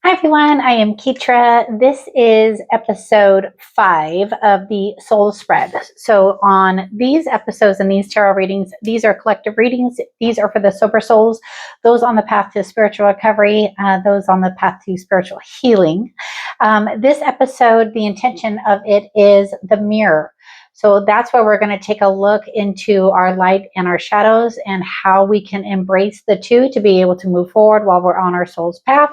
Hi everyone, I am Ketra. This is episode 5 of the Soul Spread. So on these episodes and these tarot readings, these are collective readings. These are for the sober souls, those on the path to spiritual recovery, those on the path to spiritual healing. This episode, the intention of it is the mirror. So that's where we're going to take a look into our light and our shadows and how we can embrace the two to be able to move forward while we're on our soul's path.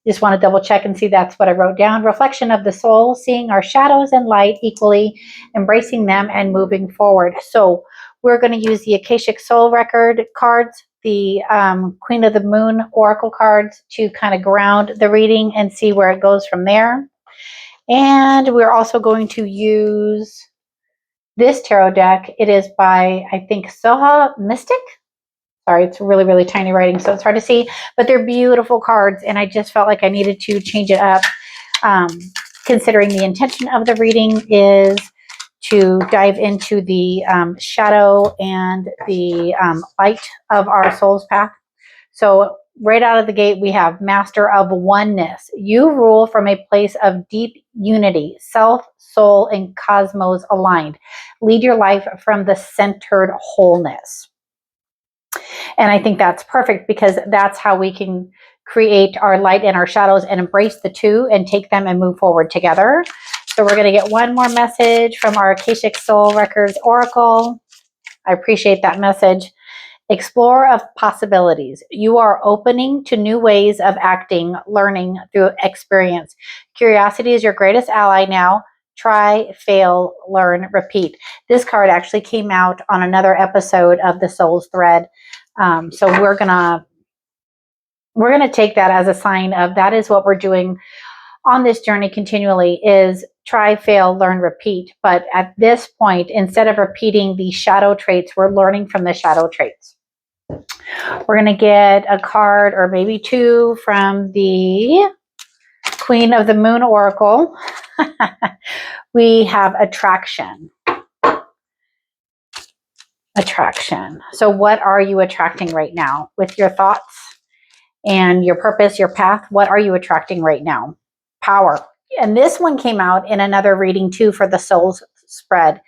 Just want to double check and see that's what I wrote down. Reflection of the soul, seeing our shadows and light equally, embracing them and moving forward. So we're going to use the Akashic Soul Record cards, the Queen of the Moon Oracle cards to kind of ground the reading and see where it goes from there. And we're also going to use this tarot deck. It is by, I think, Soha Mystic. Sorry, it's really, really tiny writing, so it's hard to see, but they're beautiful cards, and I just felt like I needed to change it up, considering the intention of the reading is to dive into the shadow and the light of our soul's path. So right out of the gate, we have Master of Oneness. You rule from a place of deep unity, self, soul, and cosmos aligned. Lead your life from the centered wholeness. And I think that's perfect because that's how we can create our light and our shadows and embrace the two and take them and move forward together. So we're going to get one more message from our Akashic Soul Records Oracle. I appreciate that message. Explore of possibilities. You are opening to new ways of acting, learning through experience. Curiosity is your greatest ally now. Try, fail, learn, repeat. This card actually came out on another episode of the Soul's Thread. So we're gonna take that as a sign of that is what we're doing on this journey continually is try, fail, learn, repeat. But at this point, instead of repeating the shadow traits, we're learning from the shadow traits. We're going to get a card or maybe two from the Queen of the Moon Oracle. We have attraction. Attraction. So what are you attracting right now with your thoughts and your purpose, your path? What are you attracting right now? Power. And this one came out in another reading too for the Soul's Spread,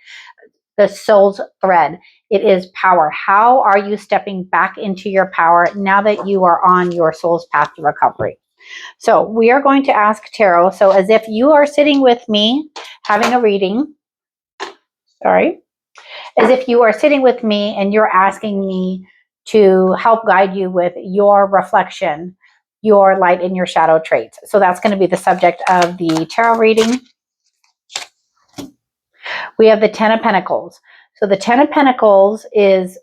the Soul's Thread. It is power. How are you stepping back into your power now that you are on your soul's path to recovery? So we are going to ask Tarot. So as if you are sitting with me having a reading, as if you are sitting with me and you're asking me to help guide you with your reflection, your light and your shadow traits. So that's going to be the subject of the tarot reading. We have the Ten of Pentacles. So the Ten of Pentacles is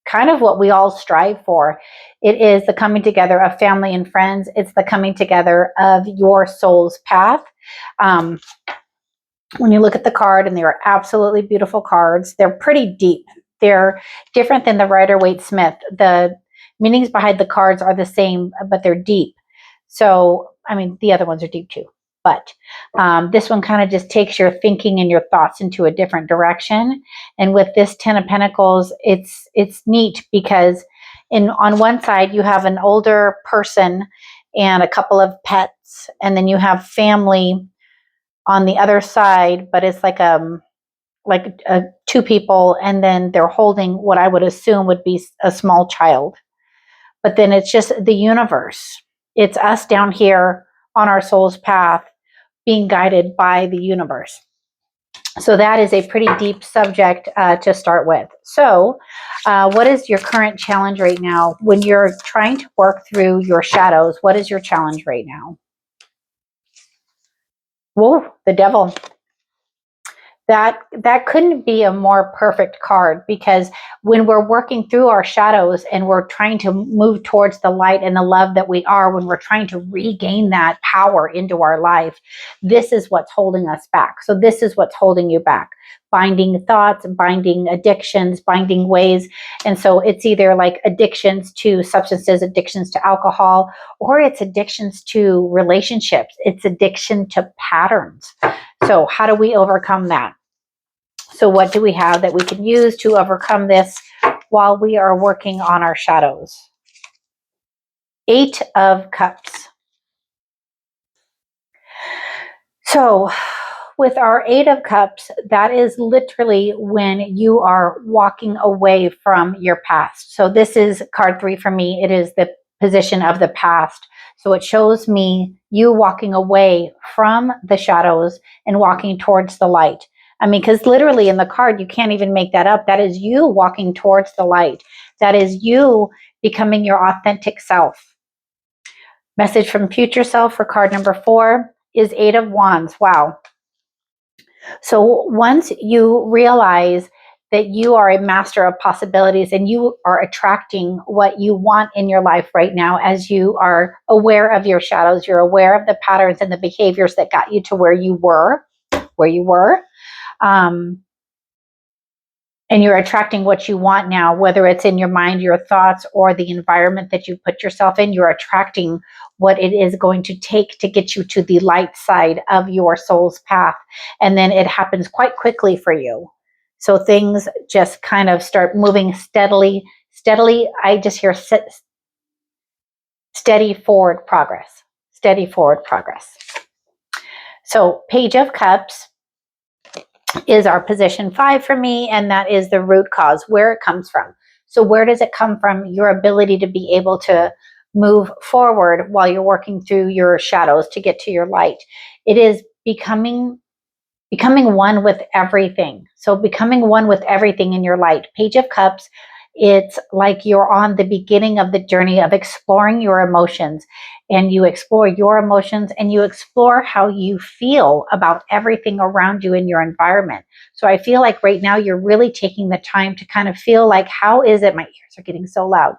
kind of what we all strive for. It is the coming together of family and friends. It's the coming together of your soul's path. When you look at the card, and they are absolutely beautiful cards, they're pretty deep. They're different than the Rider-Waite-Smith. The meanings behind the cards are the same, but they're deep. So, I mean, the other ones are deep too. But this one kind of just takes your thinking and your thoughts into a different direction. And with this Ten of Pentacles, it's neat because on one side you have an older person and a couple of pets, and then you have family on the other side, but it's like two people, and then they're holding what I would assume would be a small child. But then it's just the universe. It's us down here on our soul's path being guided by the universe. So that is a pretty deep subject to start with. So what is your current challenge right now? When you're trying to work through your shadows, what is your challenge right now? Whoa, the Devil. That couldn't be a more perfect card, because when we're working through our shadows and we're trying to move towards the light and the love that we are, when we're trying to regain that power into our life, this is what's holding us back. So this is what's holding you back. Binding thoughts, binding addictions, binding ways. And so it's either like addictions to substances, addictions to alcohol, or it's addictions to relationships. It's addiction to patterns. So how do we overcome that? So what do we have that we can use to overcome this while we are working on our shadows? 8 of Cups. So with our Eight of Cups, that is literally when you are walking away from your past. So this is card 3 for me. It is the position of the past. So it shows me you walking away from the shadows and walking towards the light. I mean, because literally in the card, you can't even make that up. That is you walking towards the light. That is you becoming your authentic self. Message from future self for card number 4 is Eight of Wands. Wow. So once you realize that you are a master of possibilities and you are attracting what you want in your life right now, as you are aware of your shadows, you're aware of the patterns and the behaviors that got you to where you were, um, and you're attracting what you want now, whether it's in your mind, your thoughts, or the environment that you put yourself in, you're attracting what it is going to take to get you to the light side of your soul's path. And then it happens quite quickly for you. So things just kind of start moving steadily. I just hear steady forward progress. So Page of Cups is our position 5 for me, and that is the root cause, where it comes from. So where does it come from? Your ability to be able to move forward while you're working through your shadows to get to your light. It is becoming one with everything. So becoming one with everything in your light. Page of Cups, it's like you're on the beginning of the journey of exploring your emotions, and you explore your emotions and you explore how you feel about everything around you in your environment. So I feel like right now you're really taking the time to kind of feel like, how is it, my ears are getting so loud.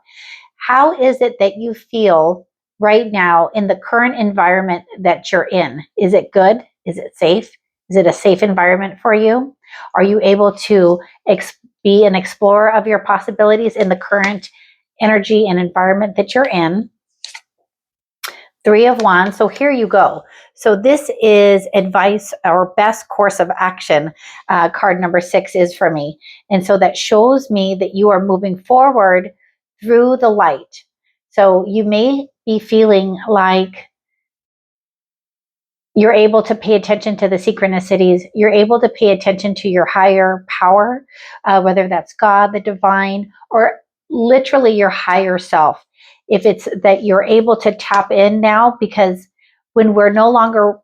How is it that you feel right now in the current environment that you're in? Is it good? Is it safe? Is it a safe environment for you? Are you able to be an explorer of your possibilities in the current energy and environment that you're in? Three of Wands. So here you go. So this is advice or best course of action. Card number 6 is for me. And so that shows me that you are moving forward through the light. So you may be feeling like you're able to pay attention to the synchronicities. You're able to pay attention to your higher power, whether that's God, the divine, or literally your higher self. If it's that you're able to tap in now, because when we're no longer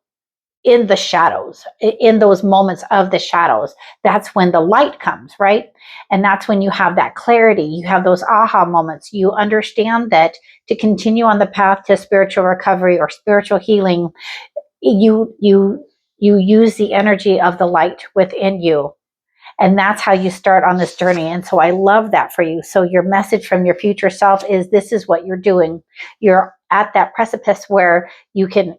in the shadows, in those moments of the shadows, that's when the light comes, right? And that's when you have that clarity. You have those aha moments. You understand that to continue on the path to spiritual recovery or spiritual healing, you use the energy of the light within you, and that's how you start on this journey. And so I love that for you. So your message from your future self is, this is what you're doing. You're at that precipice where you can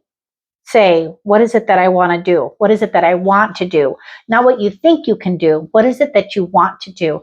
say, what is it that I want to do? What is it that I want to do? Not what you think you can do. What is it that you want to do?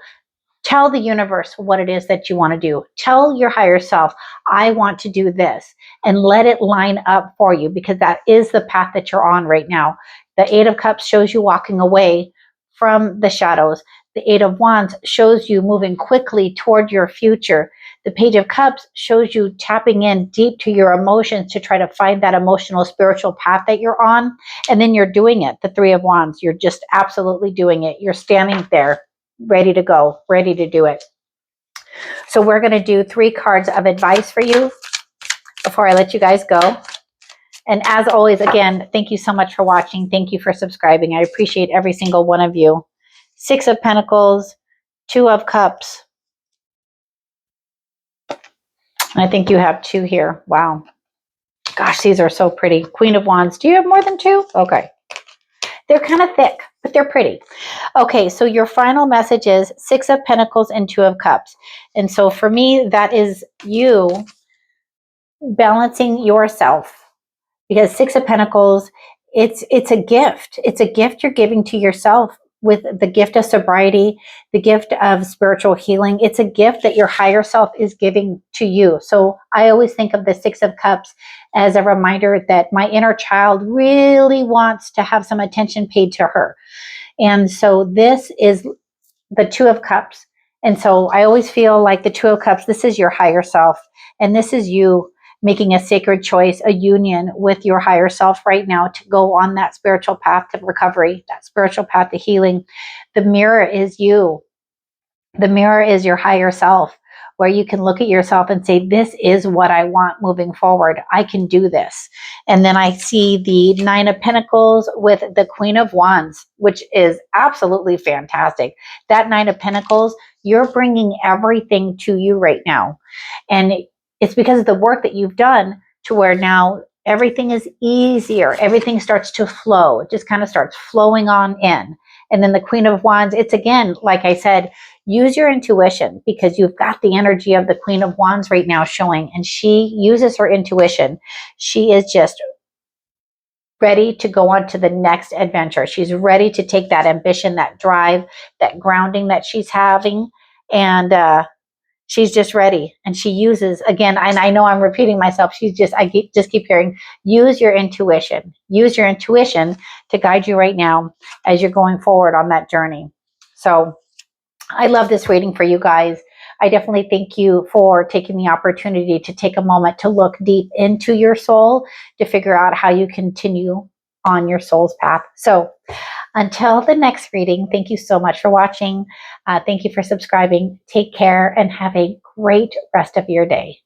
Tell the universe what it is that you want to do. Tell your higher self, I want to do this, and let it line up for you, because that is the path that you're on right now. The Eight of Cups shows you walking away from the shadows. The Eight of Wands shows you moving quickly toward your future. The Page of Cups shows you tapping in deep to your emotions to try to find that emotional, spiritual path that you're on. And then you're doing it. The Three of Wands, you're just absolutely doing it. You're standing there ready to go, ready to do it. So we're going to do 3 cards of advice for you before I let you guys go. And as always, again, thank you so much for watching. Thank you for subscribing. I appreciate every single one of you. 6 of Pentacles, 2 of Cups. I think you have 2 here. Wow. Gosh, these are so pretty. Queen of Wands. Do you have more than 2? Okay. They're kind of thick, but they're pretty. Okay, so your final message is 6 of Pentacles and 2 of Cups. And so for me, that is you balancing yourself, because 6 of Pentacles, it's a gift. It's a gift you're giving to yourself, with the gift of sobriety, the gift of spiritual healing. It's a gift that your higher self is giving to you. So I always think of the 6 of Cups as a reminder that my inner child really wants to have some attention paid to her. And so this is the 2 of Cups. And so I always feel like the 2 of Cups, this is your higher self. And this is you making a sacred choice, a union with your higher self right now to go on that spiritual path to recovery, that spiritual path to healing. The mirror is you. The mirror is your higher self, where you can look at yourself and say, this is what I want moving forward. I can do this. And then I see the Nine of Pentacles with the Queen of Wands, which is absolutely fantastic. That Nine of Pentacles, you're bringing everything to you right now. And it's because of the work that you've done to where now everything is easier. Everything starts to flow. It just kind of starts flowing on in. And then the Queen of Wands, it's again, like I said, use your intuition, because you've got the energy of the Queen of Wands right now showing, and she uses her intuition. She is just ready to go on to the next adventure. She's ready to take that ambition, that drive, that grounding that she's having, and she's just ready. And she uses, again, and I know I'm repeating myself, just keep hearing, use your intuition. Use your intuition to guide you right now as you're going forward on that journey. So I love this reading for you guys. I definitely thank you for taking the opportunity to take a moment to look deep into your soul to figure out how you continue on your soul's path. So until the next reading, thank you so much for watching. Thank you for subscribing. Take care and have a great rest of your day.